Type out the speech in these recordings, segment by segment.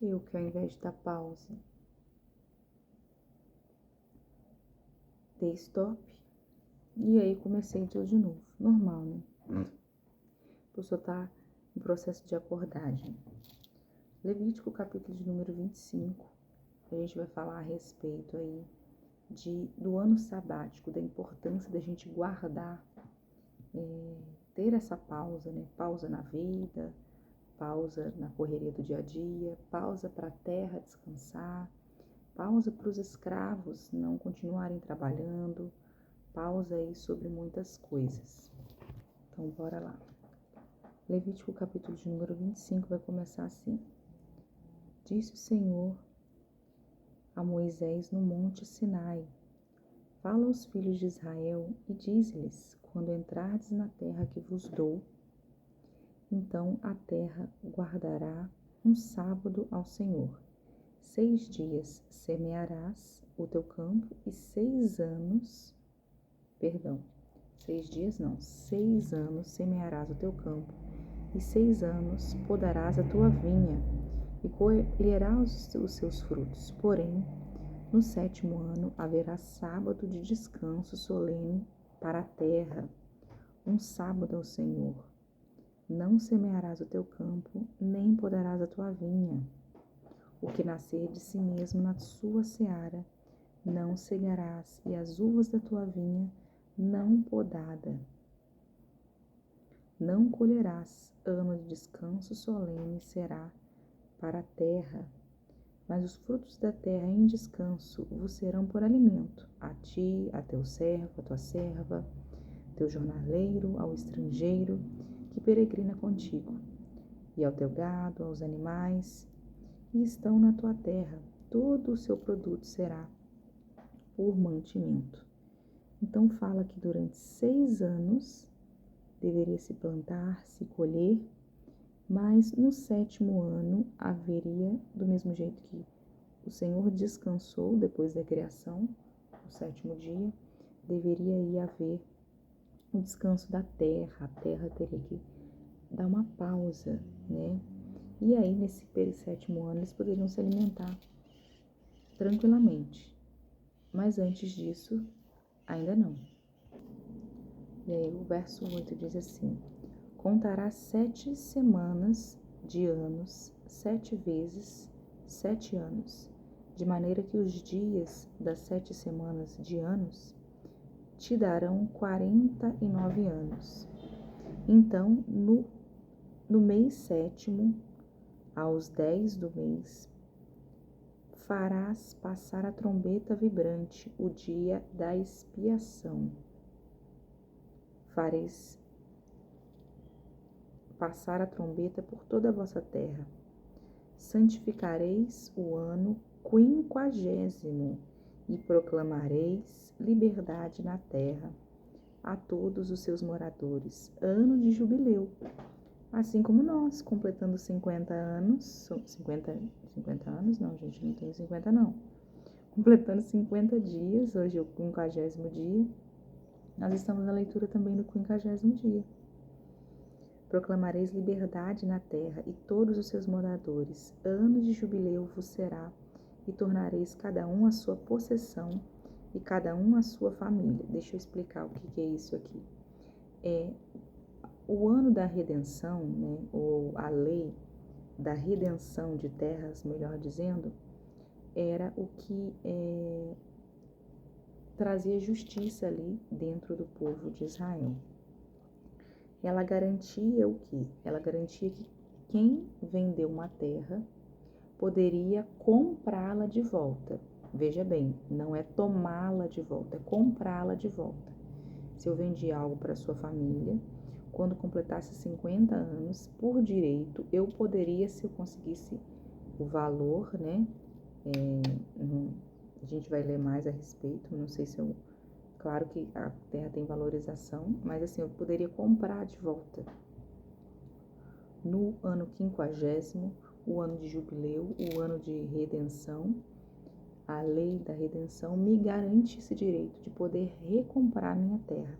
eu que ao invés de dar pausa, dei stop e aí comecei tudo de novo. Normal, né? A pessoa tá em processo de acordagem. Levítico, capítulo de número 25. A gente vai falar a respeito aí do ano sabático, da importância da gente guardar, ter essa pausa, né? Pausa na vida, pausa na correria do dia a dia, pausa para a terra descansar, pausa para os escravos não continuarem trabalhando, pausa aí sobre muitas coisas. Então, bora lá. Levítico, capítulo de número 25, vai começar assim. Disse o Senhor a Moisés no monte Sinai: Fala aos filhos de Israel e dize-lhes: quando entrardes na terra que vos dou, então a terra guardará um sábado ao Senhor. 6 dias semearás o teu campo e 6 anos, 6 anos semearás o teu campo e 6 anos podarás a tua vinha e colherás os seus frutos. Porém, no 7º ano haverá sábado de descanso solene para a terra, um sábado ao Senhor. Não semearás o teu campo, nem podarás a tua vinha. O que nascer de si mesmo na sua seara, não cegarás, e as uvas da tua vinha não podada. Não colherás, ano de descanso solene será para a terra. Mas os frutos da terra em descanso vos serão por alimento, a ti, a teu servo, a tua serva, teu jornaleiro, ao estrangeiro que peregrina contigo, e ao teu gado, aos animais que estão na tua terra, todo o seu produto será por mantimento. Então fala que durante 6 anos deveria se plantar, se colher, mas no 7º ano haveria, do mesmo jeito que o Senhor descansou depois da criação, no 7º dia, deveria aí haver o descanso da terra, a terra teria que dar uma pausa, né? E aí nesse 7º ano eles poderiam se alimentar tranquilamente, mas antes disso, ainda não. E aí o verso 8 diz assim: Contará 7 semanas de anos, 7 vezes 7 anos, de maneira que os dias das 7 semanas de anos te darão 49 anos. Então, no mês 7º, aos 10 do mês, farás passar a trombeta vibrante, o dia da expiação. Fareis passar a trombeta por toda a vossa terra. Santificareis o ano 50º e proclamareis liberdade na terra a todos os seus moradores, ano de jubileu. Assim como nós, completando 50 anos, 50 anos não, gente, não tem 50 não. Completando 50 dias, hoje é o 50º dia, nós estamos na leitura também do 50º dia. Proclamareis liberdade na terra e todos os seus moradores, ano de jubileu vos será, e tornareis cada um a sua possessão e cada um a sua família. Deixa eu explicar o que é isso aqui. O ano da redenção, né, ou a lei da redenção de terras, melhor dizendo, era o que trazia justiça ali dentro do povo de Israel. Ela garantia o quê? Ela garantia que quem vendeu uma terra poderia comprá-la de volta. Veja bem, não é tomá-la de volta, é comprá-la de volta. Se eu vendi algo para sua família, quando completasse 50 anos, por direito, eu poderia, se eu conseguisse o valor, né? A gente vai ler mais a respeito, não sei se eu... Claro que a terra tem valorização, mas assim, eu poderia comprar de volta. No ano 50º, o ano de jubileu, o ano de redenção, a lei da redenção me garante esse direito de poder recomprar minha terra.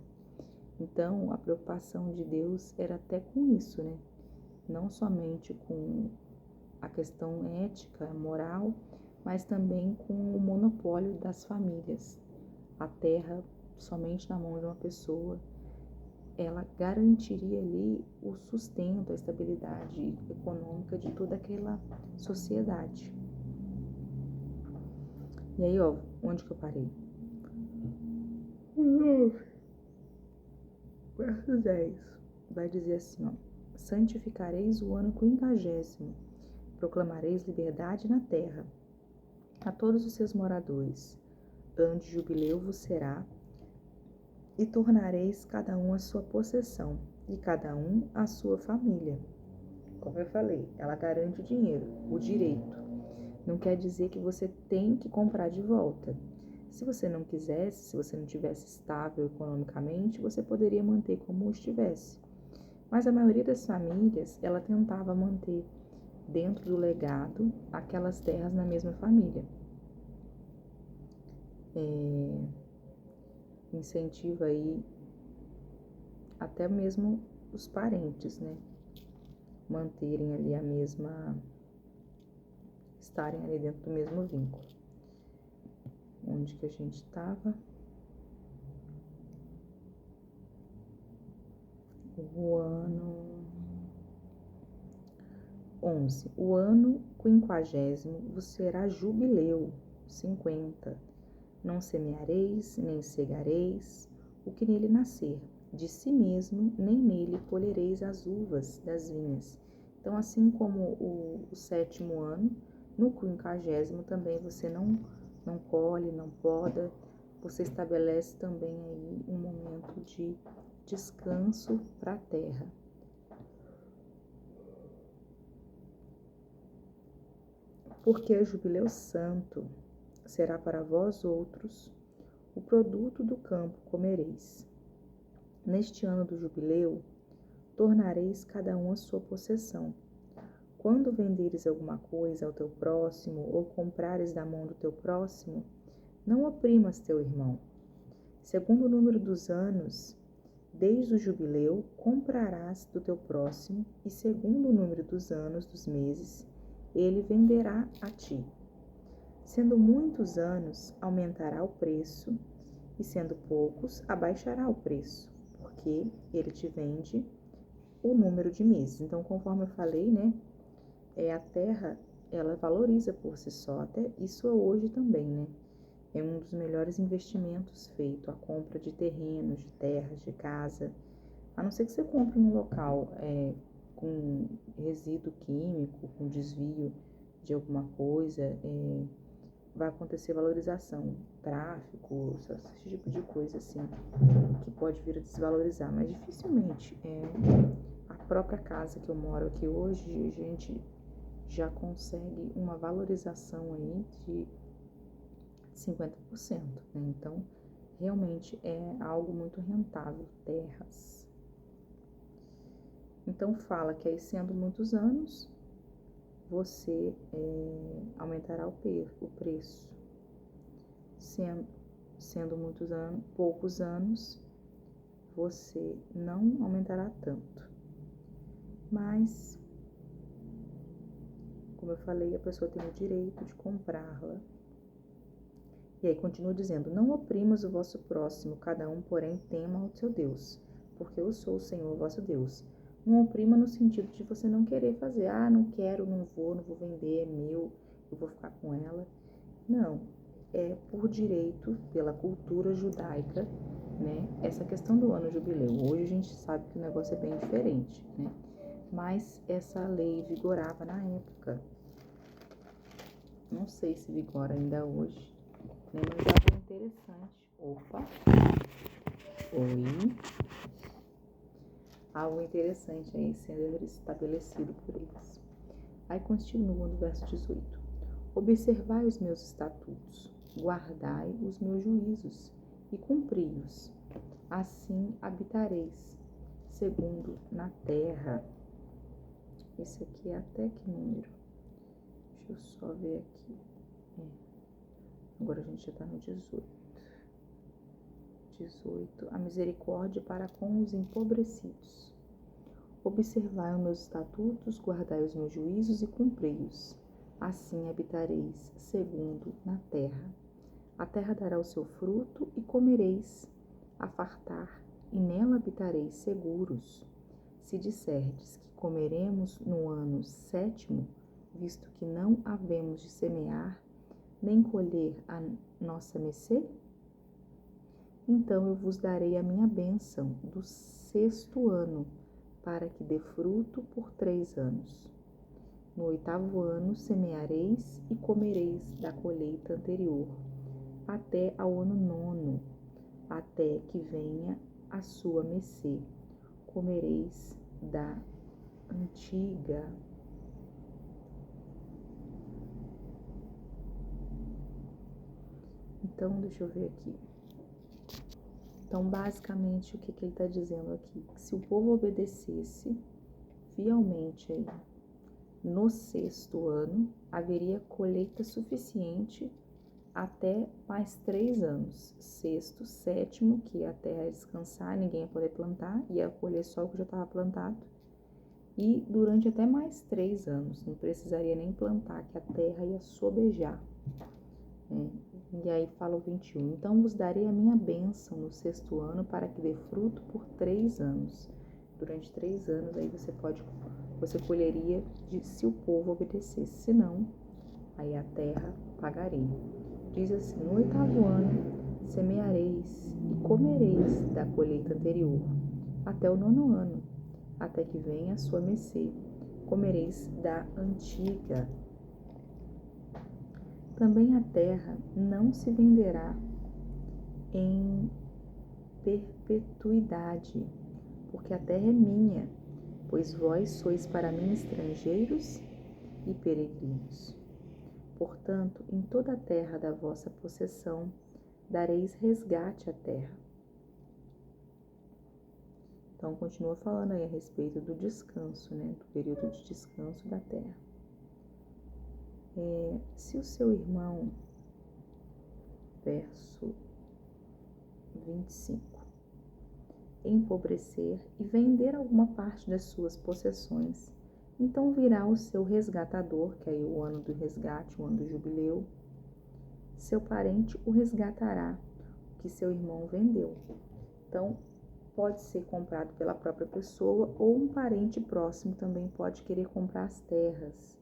Então, a preocupação de Deus era até com isso, né? Não somente com a questão ética, moral, mas também com o monopólio das famílias. A terra somente na mão de uma pessoa, ela garantiria ali o sustento, a estabilidade econômica de toda aquela sociedade. E aí, ó, onde que eu parei? Verso 10 vai dizer assim, ó: santificareis o ano 50º, proclamareis liberdade na terra a todos os seus moradores. Ano de jubileu vos será, e tornareis cada um a sua possessão, e cada um a sua família. Como eu falei, ela garante o dinheiro, o direito. Não quer dizer que você tem que comprar de volta. Se você não quisesse, se você não tivesse estável economicamente, você poderia manter como estivesse. Mas a maioria das famílias, ela tentava manter dentro do legado aquelas terras na mesma família. Incentiva aí até mesmo os parentes, né? Manterem ali estarem ali dentro do mesmo vínculo. Onde que a gente estava? O ano 11. O ano 50º vos será jubileu, 50. Não semeareis, nem cegareis o que nele nascer. De si mesmo, nem nele colhereis as uvas das vinhas. Então, assim como o 7º ano, no 50º também você não colhe, não poda. Você estabelece também aí um momento de descanso para a terra. Porque o jubileu santo será para vós outros o produto do campo comereis. Neste ano do jubileu, tornareis cada um a sua possessão. Quando venderes alguma coisa ao teu próximo, ou comprares da mão do teu próximo, não oprimas teu irmão. Segundo o número dos anos, desde o jubileu, comprarás do teu próximo, e segundo o número dos anos, dos meses, ele venderá a ti. Sendo muitos anos, aumentará o preço, e sendo poucos, abaixará o preço, porque ele te vende o número de meses. Então, conforme eu falei, né, a terra, ela valoriza por si só, até isso hoje também, né? É um dos melhores investimentos feito, a compra de terrenos, de terras, de casa. A não ser que você compre num local com resíduo químico, com desvio de alguma coisa, vai acontecer valorização, tráfico, esse tipo de coisa assim, que pode vir a desvalorizar. Mas dificilmente, a própria casa que eu moro aqui hoje, a gente já consegue uma valorização aí de 50%, né? Então, realmente é algo muito rentável, terras. Então, fala que aí, sendo muitos anos, você aumentará o preço. Sendo muitos anos, poucos anos, você não aumentará tanto. Mas, como eu falei, a pessoa tem o direito de comprá-la. E aí continua dizendo: não oprimas o vosso próximo, cada um, porém, tema ao seu Deus, porque eu sou o Senhor vosso Deus. Não oprima no sentido de você não querer fazer, não quero, não vou vender, é meu, eu vou ficar com ela. Não, é por direito, pela cultura judaica, né? Essa questão do ano jubileu. Hoje a gente sabe que o negócio é bem diferente, né? Mas essa lei vigorava na época. Não sei se vigora ainda hoje, né? Mas algo interessante. Opa! Oi! Algo interessante aí sendo estabelecido por eles. Aí continua no verso 18. Observai os meus estatutos, guardai os meus juízos e cumpri-os. Assim habitareis, segundo na terra. Esse aqui é até que número? Deixa eu só ver aqui. Agora a gente já está no 18. 18. A misericórdia para com os empobrecidos. observai os meus estatutos, guardai os meus juízos e cumpri-os. Assim habitareis segundo na terra. A terra dará o seu fruto e comereis a fartar, e nela habitareis seguros. Se disserdes que comeremos no ano 7º, visto que não havemos de semear, nem colher a nossa mercê, então eu vos darei a minha bênção do 6º ano, para que dê fruto por 3 anos. No 8º ano semeareis e comereis da colheita anterior, até ao ano 9º, até que venha a sua mercê. Comereis da antiga. Então, deixa eu ver aqui. Então, basicamente, o que ele está dizendo aqui? Que se o povo obedecesse fielmente aí, no 6º ano, haveria colheita suficiente até mais 3 anos. 6º, 7º, que a terra ia descansar, ninguém ia poder plantar, ia colher só o que já estava plantado. E durante até mais 3 anos, não precisaria nem plantar, que a terra ia sobejar. E aí fala o 21. Então vos darei a minha bênção no 6º ano, para que dê fruto por 3 anos. Durante 3 anos aí você colheria se o povo obedecesse. Se não, aí a terra pagaria. Diz assim: no 8º ano semeareis e comereis da colheita anterior, até o 9º ano, até que venha a sua mercê. Comereis da antiga. Também a terra não se venderá em perpetuidade, porque a terra é minha, pois vós sois para mim estrangeiros e peregrinos. Portanto, em toda a terra da vossa possessão, dareis resgate à terra. Então, continua falando aí a respeito do descanso, do período de descanso da terra. Se o seu irmão, verso 25, empobrecer e vender alguma parte das suas possessões, então virá o seu resgatador, que é o ano do resgate, o ano do jubileu. Seu parente o resgatará, o que seu irmão vendeu. Então, pode ser comprado pela própria pessoa ou um parente próximo também pode querer comprar as terras.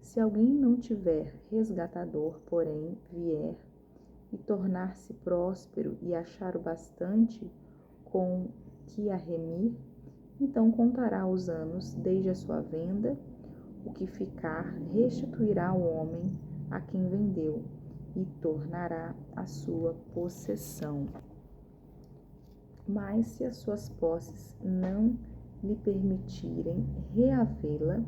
Se alguém não tiver resgatador, porém, vier e tornar-se próspero e achar o bastante com que a remir, então contará os anos desde a sua venda, o que ficar restituirá ao homem a quem vendeu e tornará a sua possessão. Mas se as suas posses não lhe permitirem reavê-la,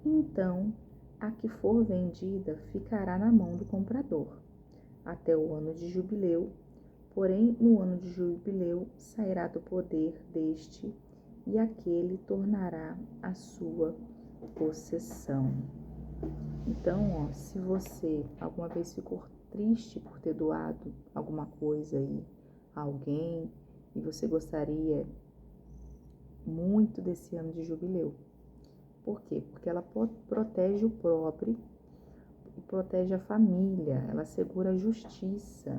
então a que for vendida ficará na mão do comprador, até o ano de jubileu. Porém, no ano de jubileu sairá do poder deste e aquele tornará a sua possessão. Então, se você alguma vez ficou triste por ter doado alguma coisa aí a alguém e você gostaria muito desse ano de jubileu. Por quê? Porque ela protege o próprio, protege a família, ela assegura a justiça.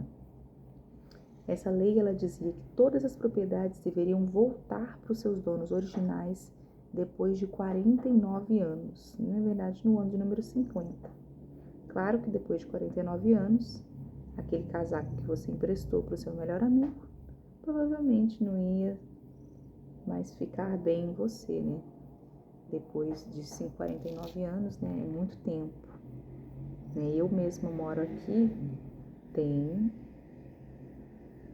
Essa lei, ela dizia que todas as propriedades deveriam voltar para os seus donos originais depois de 49 anos, na verdade no ano de número 50. Claro que depois de 49 anos, aquele casaco que você emprestou para o seu melhor amigo, provavelmente não ia mais ficar bem em você, Depois de 49 anos, é muito tempo. Eu mesma moro aqui tem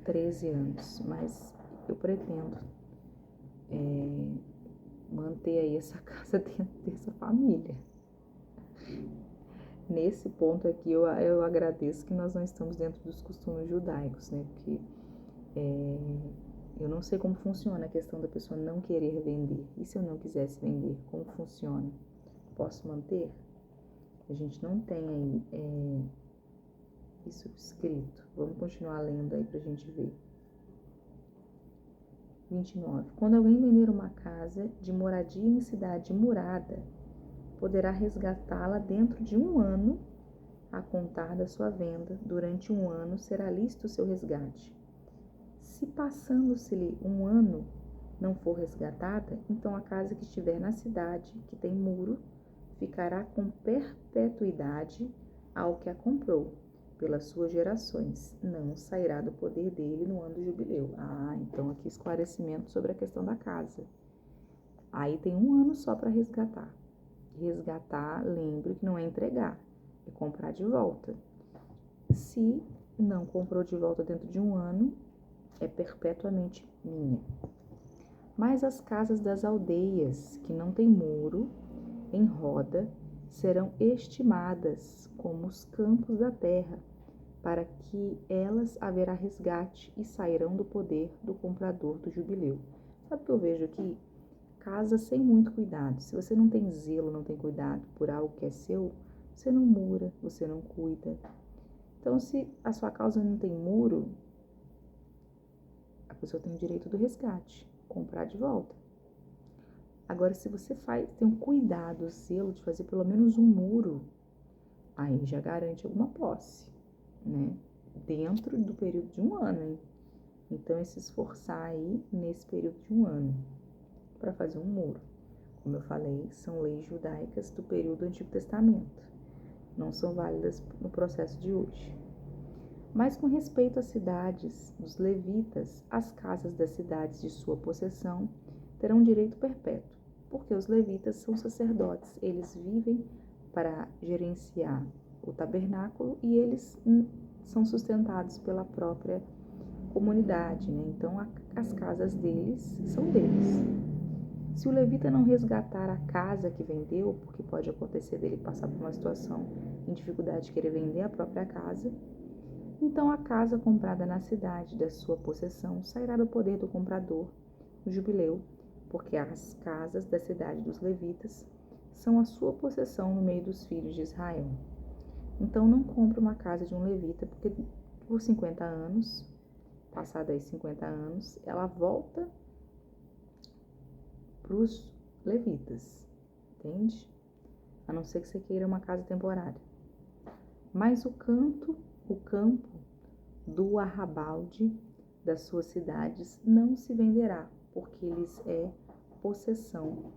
13 anos, mas eu pretendo manter aí essa casa dentro dessa família. Nesse ponto aqui, eu agradeço que nós não estamos dentro dos costumes judaicos, Porque eu não sei como funciona a questão da pessoa não querer vender. E se eu não quisesse vender, como funciona? Posso manter? A gente não tem aí isso escrito. Vamos continuar lendo aí pra gente ver. 29. Quando alguém vender uma casa de moradia em cidade murada, poderá resgatá-la dentro de 1 ano a contar da sua venda. Durante 1 ano será lícito o seu resgate. Se passando-se-lhe 1 ano não for resgatada, então a casa que estiver na cidade, que tem muro, ficará com perpetuidade ao que a comprou, pelas suas gerações, não sairá do poder dele no ano do jubileu. Então aqui esclarecimento sobre a questão da casa. Aí tem 1 ano só para resgatar. Resgatar, lembre que não é entregar, é comprar de volta. Se não comprou de volta dentro de 1 ano, é perpetuamente minha. Mas as casas das aldeias, que não têm muro em roda, serão estimadas como os campos da terra, para que elas haverá resgate e sairão do poder do comprador do jubileu. Sabe o que eu vejo aqui? Casa sem muito cuidado. Se você não tem zelo, não tem cuidado por algo que é seu, você não mura, você não cuida. Então, se a sua causa não tem muro, a pessoa tem o direito do resgate, comprar de volta. Agora, se você tem um cuidado, zelo de fazer pelo menos um muro, aí já garante alguma posse, né? Dentro do período de 1 ano, hein? Então, é se esforçar aí nesse período de 1 ano para fazer um muro. Como eu falei, são leis judaicas do período do Antigo Testamento. Não são válidas no processo de hoje. Mas com respeito às cidades dos levitas, as casas das cidades de sua possessão terão direito perpétuo, porque os levitas são sacerdotes, eles vivem para gerenciar o tabernáculo e eles são sustentados pela própria comunidade, né? Então as casas deles são deles. Se o levita não resgatar a casa que vendeu, porque pode acontecer dele passar por uma situação em dificuldade de querer vender a própria casa, então a casa comprada na cidade da sua possessão sairá do poder do comprador no jubileu, porque as casas da cidade dos levitas são a sua possessão no meio dos filhos de Israel. Então não compre uma casa de um levita, porque por 50 anos, passado aí 50 anos, ela volta para os levitas, entende? A não ser que você queira uma casa temporária. Mas o campo do arrabalde das suas cidades não se venderá, porque lhes é possessão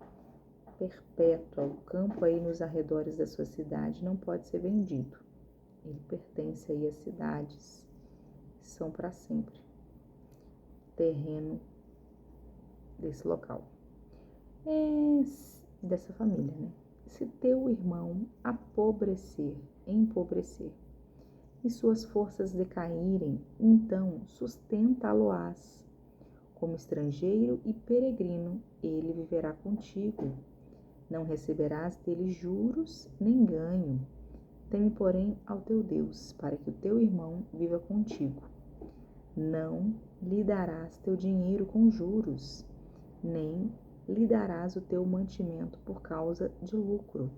perpétua. O campo aí nos arredores da sua cidade não pode ser vendido. Ele pertence aí às cidades, são para sempre. Terreno desse local. Dessa família, né? Se teu irmão empobrecer, e suas forças decaírem, então sustentá-lo-ás. Como estrangeiro e peregrino, ele viverá contigo. Não receberás dele juros nem ganho. Teme, porém, ao teu Deus, para que o teu irmão viva contigo. Não lhe darás teu dinheiro com juros, nem lhe darás o teu mantimento por causa de lucro.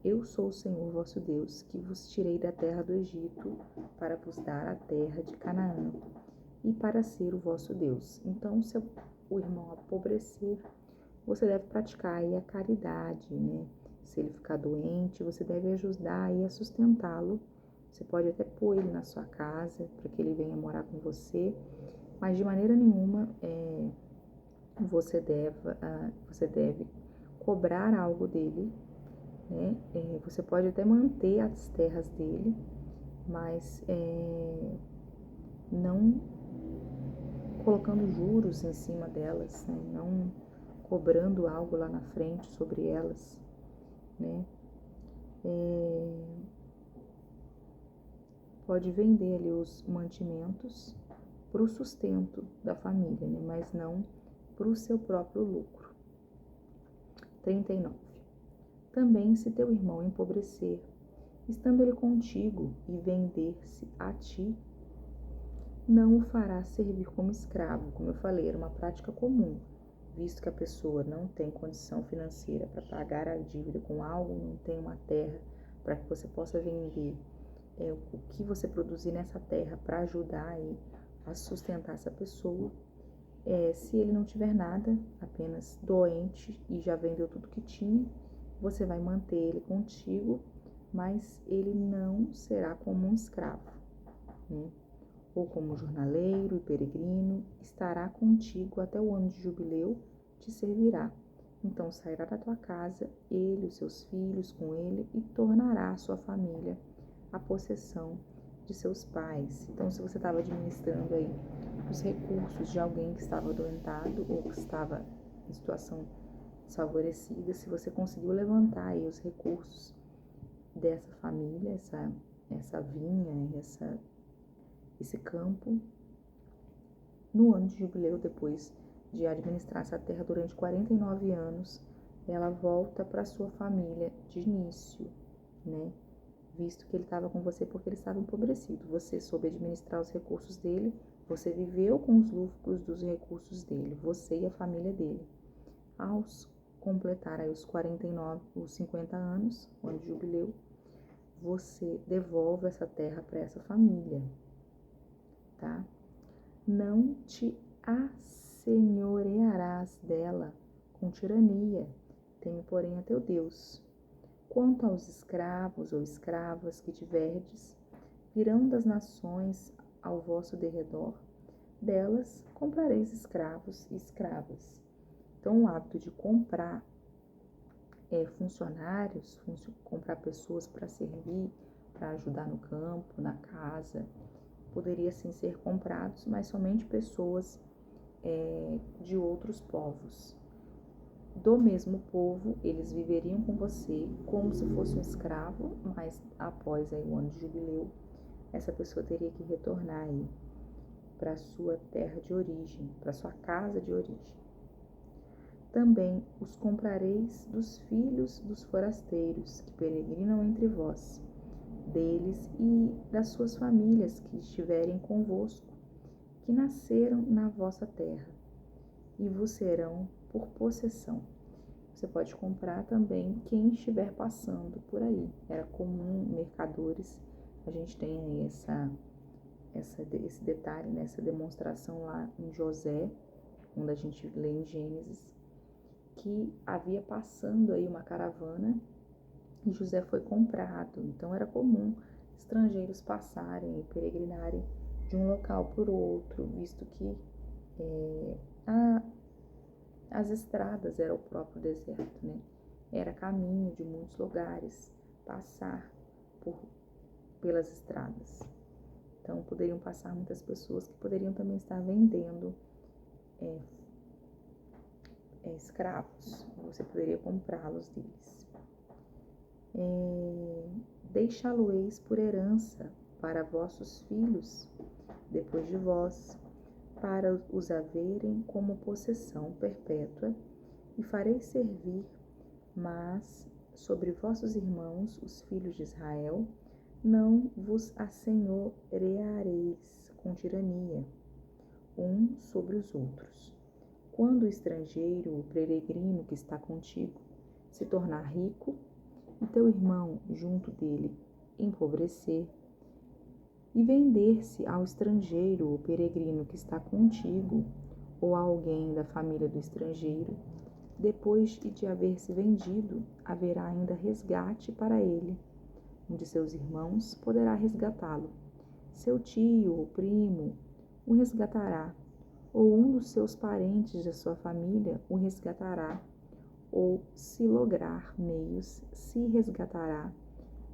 Eu sou o Senhor vosso Deus, que vos tirei da terra do Egito, para vos dar a terra de Canaã, e para ser o vosso Deus. Então, se o irmão apobrecer, você deve praticar aí a caridade, né? Se ele ficar doente, você deve ajudar aí a sustentá-lo. Você pode até pôr ele na sua casa, para que ele venha morar com você, mas de maneira nenhuma você deve cobrar algo dele, né? Você pode até manter as terras dele, mas não colocando juros em cima delas, né? Não cobrando algo lá na frente sobre elas, né? Pode vender ali os mantimentos para o sustento da família, né? Mas não para o seu próprio lucro. 39. Também, se teu irmão empobrecer, estando ele contigo e vender-se a ti, não o farás servir como escravo. Como eu falei, era uma prática comum, visto que a pessoa não tem condição financeira para pagar a dívida com algo, não tem uma terra para que você possa vender o que você produzir nessa terra para ajudar aí a sustentar essa pessoa. Se ele não tiver nada, apenas doente e já vendeu tudo que tinha, você vai manter ele contigo, mas ele não será como um escravo, né? Ou como jornaleiro e peregrino, estará contigo até o ano de jubileu, te servirá. Então sairá da tua casa, ele, os seus filhos com ele, e tornará a sua família a possessão de seus pais. Então, se você estava administrando aí os recursos de alguém que estava adoentado ou que estava em situação desfavorecida, se você conseguiu levantar aí os recursos dessa família, essa vinha, esse campo, no ano de jubileu, depois de administrar essa terra durante 49 anos, ela volta para sua família de início, né? Visto que ele estava com você porque ele estava empobrecido. Você soube administrar os recursos dele, você viveu com os lucros dos recursos dele, você e a família dele. Ao completar aí os 49, os 50 anos, o ano de jubileu, você devolve essa terra para essa família, tá? Não te assenhorearás dela com tirania, teme, porém, a teu Deus. Quanto aos escravos ou escravas que tiverdes, virão das nações ao vosso derredor, delas comprareis escravos e escravas. Então, o hábito de comprar funcionários, comprar pessoas para servir, para ajudar no campo, na casa, poderia sim ser comprados, mas somente pessoas de outros povos. Do mesmo povo, eles viveriam com você como se fosse um escravo, mas após aí o ano de jubileu, essa pessoa teria que retornar aí para sua terra de origem, para sua casa de origem. Também os comprareis dos filhos dos forasteiros que peregrinam entre vós, deles e das suas famílias que estiverem convosco, que nasceram na vossa terra, e vos serão por possessão. Você pode comprar também quem estiver passando por aí. Era comum, mercadores, a gente tem aí esse detalhe, né, essa demonstração lá em José, onde a gente lê em Gênesis, que havia passando aí uma caravana e José foi comprado. Então era comum estrangeiros passarem e peregrinarem de um local por outro, visto que as estradas eram o próprio deserto, né? Era caminho de muitos lugares passar pelas estradas. Então poderiam passar muitas pessoas que poderiam também estar vendendo escravos. Você poderia comprá-los deles. Deixá-lo-eis por herança para vossos filhos, depois de vós, para os haverem como possessão perpétua, e fareis servir, mas sobre vossos irmãos, os filhos de Israel, não vos assenhoreareis com tirania, uns sobre os outros. Quando o estrangeiro, o peregrino que está contigo, se tornar rico, e teu irmão junto dele empobrecer, e vender-se ao estrangeiro ou peregrino que está contigo, ou a alguém da família do estrangeiro, depois de haver se vendido, haverá ainda resgate para ele. Um de seus irmãos poderá resgatá-lo. Seu tio ou primo o resgatará, ou um dos seus parentes da sua família o resgatará, ou, se lograr meios, se resgatará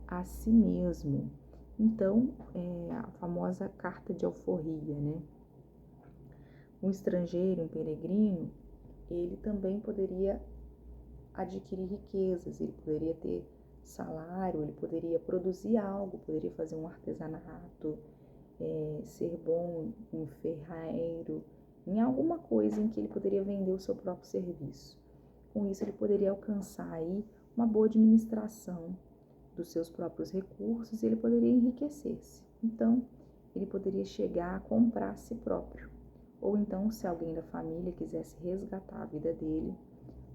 a si mesmo. Então, a famosa carta de alforria, né? Um estrangeiro, um peregrino, ele também poderia adquirir riquezas, ele poderia ter salário, ele poderia produzir algo, poderia fazer um artesanato, ser bom em ferreiro, em alguma coisa em que ele poderia vender o seu próprio serviço. Com isso, ele poderia alcançar aí uma boa administração dos seus próprios recursos e ele poderia enriquecer-se. Então, ele poderia chegar a comprar a si próprio. Ou então, se alguém da família quisesse resgatar a vida dele,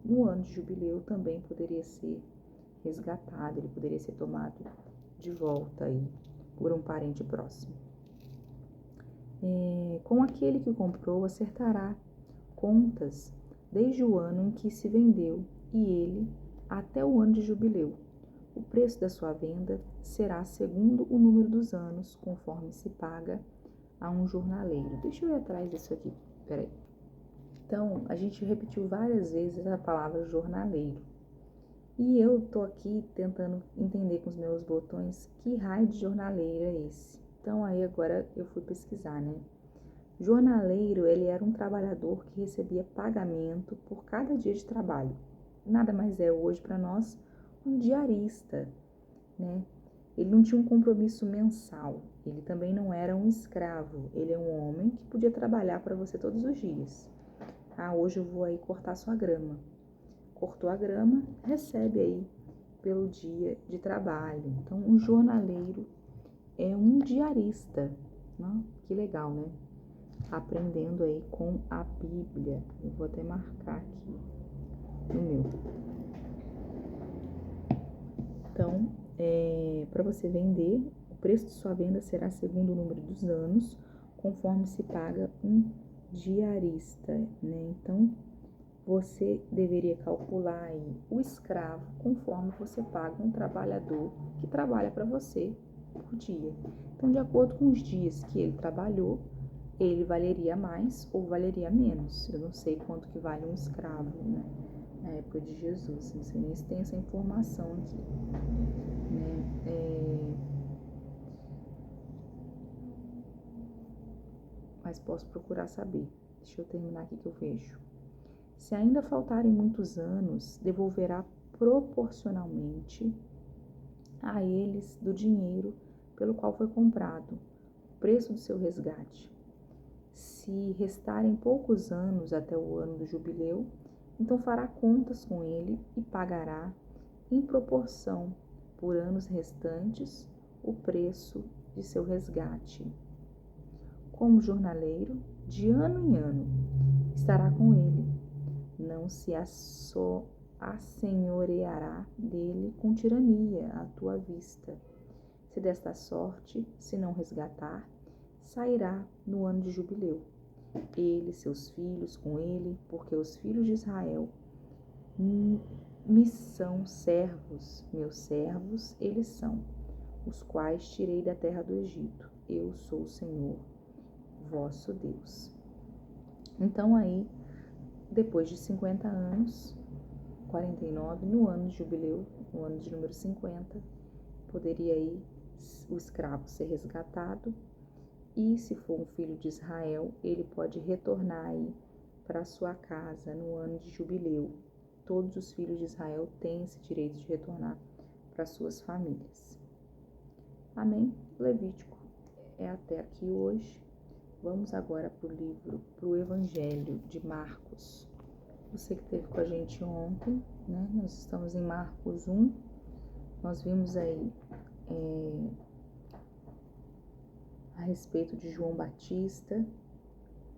no ano de jubileu também poderia ser resgatado, ele poderia ser tomado de volta aí por um parente próximo. Com aquele que comprou, acertará contas desde o ano em que se vendeu e ele até o ano de jubileu. O preço da sua venda será segundo o número dos anos, conforme se paga a um jornaleiro. Deixa eu ir atrás disso aqui, peraí. Então, a gente repetiu várias vezes a palavra jornaleiro. E eu tô aqui tentando entender com os meus botões que raio de jornaleiro é esse. Então, aí agora eu fui pesquisar, né? Jornaleiro, ele era um trabalhador que recebia pagamento por cada dia de trabalho. Nada mais é hoje para nós um diarista, né? Ele não tinha um compromisso mensal, ele também não era um escravo, ele é um homem que podia trabalhar para você todos os dias. Ah, hoje eu vou aí cortar sua grama. Cortou a grama, recebe aí pelo dia de trabalho. Então, um jornaleiro é um diarista, né? Que legal, né? Aprendendo aí com a Bíblia. Eu vou até marcar aqui no meu. Então, para você vender, o preço de sua venda será segundo o número dos anos, conforme se paga um diarista, né? Então, você deveria calcular aí o escravo conforme você paga um trabalhador que trabalha para você por dia. Então, de acordo com os dias que ele trabalhou, ele valeria mais ou valeria menos. Eu não sei quanto que vale um escravo, né? Na época de Jesus, não sei nem se tem essa informação aqui, né? Mas posso procurar saber. Deixa eu terminar aqui que eu vejo. Se ainda faltarem muitos anos, devolverá proporcionalmente a eles do dinheiro pelo qual foi comprado, o preço do seu resgate. Se restarem poucos anos até o ano do jubileu, então fará contas com ele e pagará em proporção por anos restantes o preço de seu resgate. Como jornaleiro, de ano em ano, estará com ele, não se assenhoreará dele com tirania à tua vista. Se desta sorte, se não resgatar, sairá no ano de jubileu. Ele, seus filhos com ele, porque os filhos de Israel me são servos, meus servos eles são, os quais tirei da terra do Egito. Eu sou o Senhor, vosso Deus. Então aí, depois de 50 anos, 49, no ano de jubileu, no ano de número 50, poderia aí o escravo ser resgatado e, se for um filho de Israel, ele pode retornar aí para sua casa no ano de jubileu. Todos os filhos de Israel têm esse direito de retornar para suas famílias. Amém? Levítico é até aqui hoje. Vamos agora para o Evangelho de Marcos. Você que esteve com a gente ontem, né? Nós estamos em Marcos 1. Nós vimos aí a respeito de João Batista,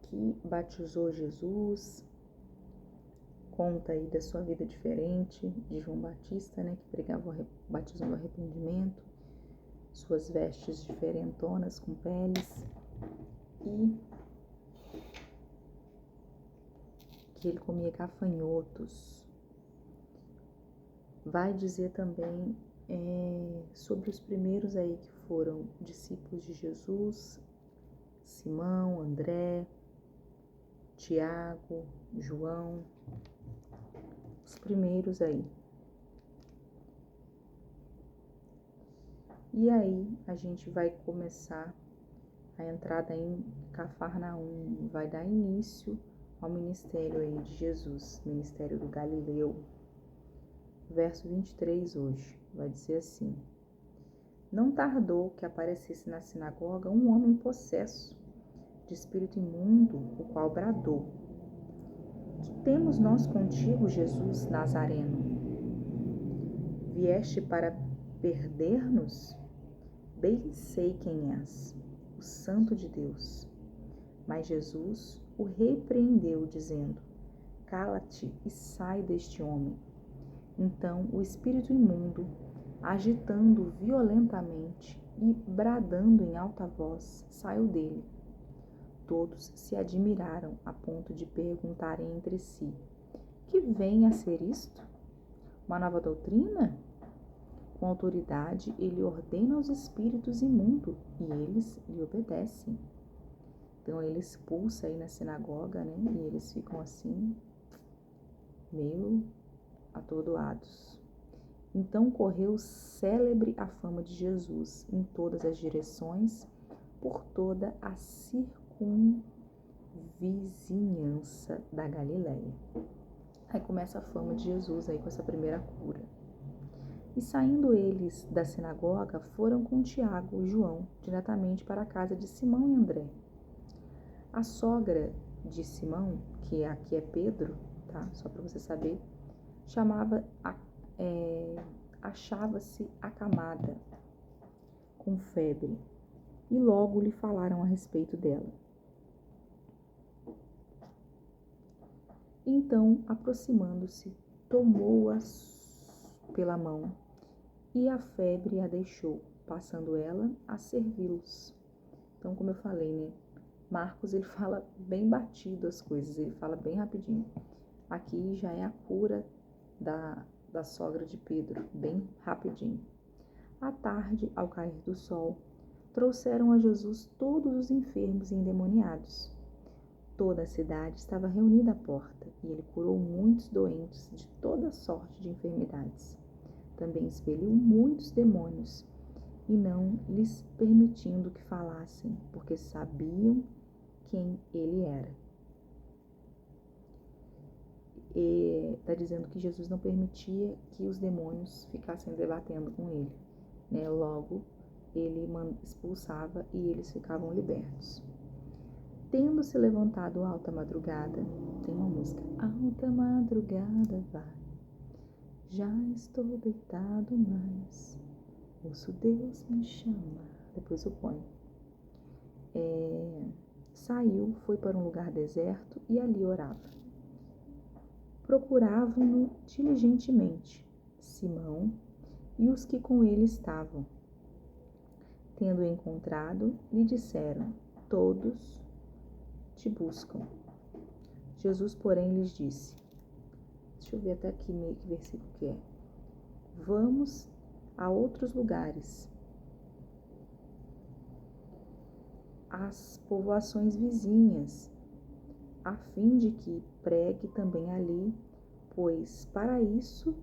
que batizou Jesus. Conta aí da sua vida diferente de João Batista, né? Que pregava o batismo do arrependimento, suas vestes diferentonas com peles e que ele comia gafanhotos. Vai dizer também sobre os primeiros aí que foram discípulos de Jesus: Simão, André, Tiago, João, os primeiros aí. E aí a gente vai começar a entrada em Cafarnaum, vai dar início ao ministério aí de Jesus, ministério do Galileu. Verso 23 hoje, vai dizer assim: Não tardou que aparecesse na sinagoga um homem possesso de espírito imundo, o qual bradou: Que temos nós contigo, Jesus Nazareno? Vieste para perder-nos? Bem sei quem és, o Santo de Deus. Mas Jesus o repreendeu, dizendo: Cala-te e sai deste homem. Então o espírito imundo, agitando violentamente e bradando em alta voz, saiu dele. todos se admiraram a ponto de perguntarem entre si: que vem a ser isto? Uma nova doutrina? Com autoridade ele ordena aos espíritos imundos e eles lhe obedecem. Então ele expulsa aí na sinagoga, né? E eles ficam assim, meio atordoados. Então correu célebre a fama de Jesus em todas as direções, por toda a circunvizinhança da Galileia. Aí começa a fama de Jesus aí com essa primeira cura. E saindo eles da sinagoga, foram com Tiago e João diretamente para a casa de Simão e André. A sogra de Simão, que aqui é Pedro, tá? Só para você saber, achava-se acamada com febre, e logo lhe falaram a respeito dela. Então, aproximando-se, tomou-a pela mão, e a febre a deixou, passando ela a servi-los. Então, como eu falei, né? Marcos, ele fala bem batido as coisas, ele fala bem rapidinho. Aqui já é a cura da sogra de Pedro, bem rapidinho. À tarde, ao cair do sol, trouxeram a Jesus todos os enfermos e endemoniados. Toda a cidade estava reunida à porta, e ele curou muitos doentes de toda sorte de enfermidades. Também expeliu muitos demônios, e não lhes permitindo que falassem, porque sabiam quem ele era. E está dizendo que Jesus não permitia que os demônios ficassem debatendo com ele, né? Logo, ele expulsava e eles ficavam libertos. Tendo-se levantado alta madrugada, tem uma música, alta madrugada vai, já estou deitado, mas ouço Deus me chamar. Depois eu ponho. Saiu, foi para um lugar deserto e ali orava. Procuravam-no diligentemente, Simão e os que com ele estavam. Tendo-o encontrado, lhe disseram: todos te buscam. Jesus, porém, lhes disse, deixa eu ver até aqui meio que versículo que é. Vamos a outros lugares, às povoações vizinhas, a fim de que pregue também ali, pois para isso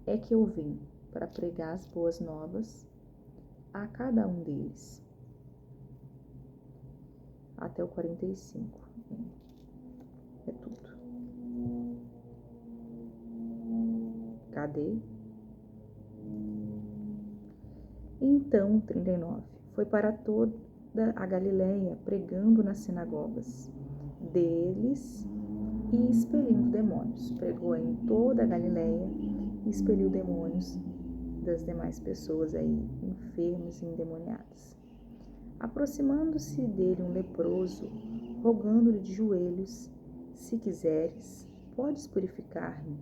é que eu vim, para pregar as boas novas a cada um deles. Até o 45. É tudo. Cadê? Então, 39. Foi para toda a Galileia, pregando nas sinagogas deles e expelindo demônios. Pregou em toda a Galileia e expeliu demônios das demais pessoas aí, enfermos e endemoniados. Aproximando-se dele um leproso, rogando-lhe de joelhos, se quiseres, podes purificar-me.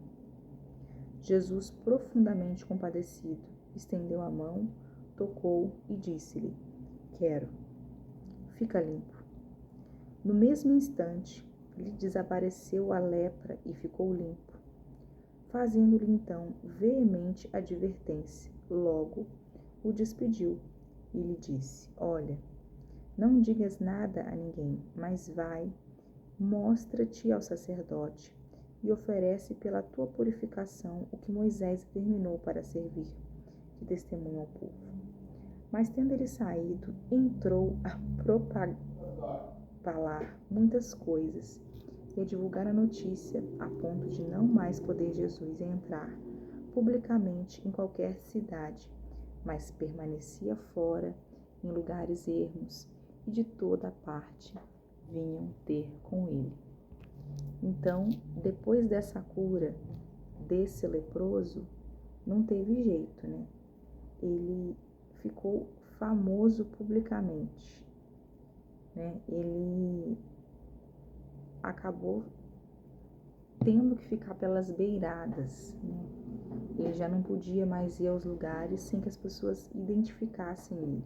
Jesus, profundamente compadecido, estendeu a mão, tocou e disse-lhe, quero, fica limpo. No mesmo instante, lhe desapareceu a lepra e ficou limpo. Fazendo-lhe então veemente advertência, logo o despediu e lhe disse, olha, não digas nada a ninguém, mas vai, mostra-te ao sacerdote e oferece pela tua purificação o que Moisés determinou para servir, de testemunho ao povo. Mas tendo ele saído, entrou a propalar muitas coisas e a divulgar a notícia, a ponto de não mais poder Jesus entrar publicamente em qualquer cidade, mas permanecia fora, em lugares ermos, e de toda parte vinham ter com ele. Então, depois dessa cura desse leproso, não teve jeito, né? Ele ficou famoso publicamente, né? Ele acabou tendo que ficar pelas beiradas, né? Ele já não podia mais ir aos lugares sem que as pessoas identificassem ele.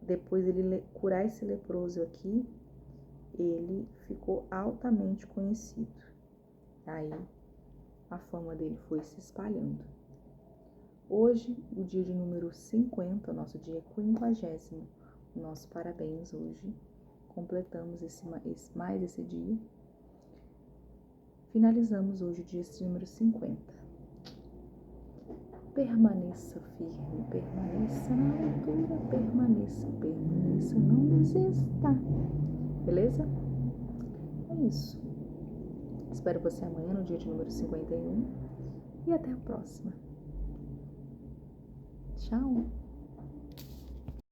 depois ele curar esse leproso aqui, ele ficou altamente conhecido. Aí a fama dele foi se espalhando. Hoje, o dia de número 50, nosso dia 50º, nosso parabéns hoje. Completamos mais esse dia. Finalizamos hoje o dia de número 50. Permaneça firme, permaneça na altura, permaneça, não desista. Beleza? É isso. Espero você amanhã no dia de número 51 e até a próxima. Tchau!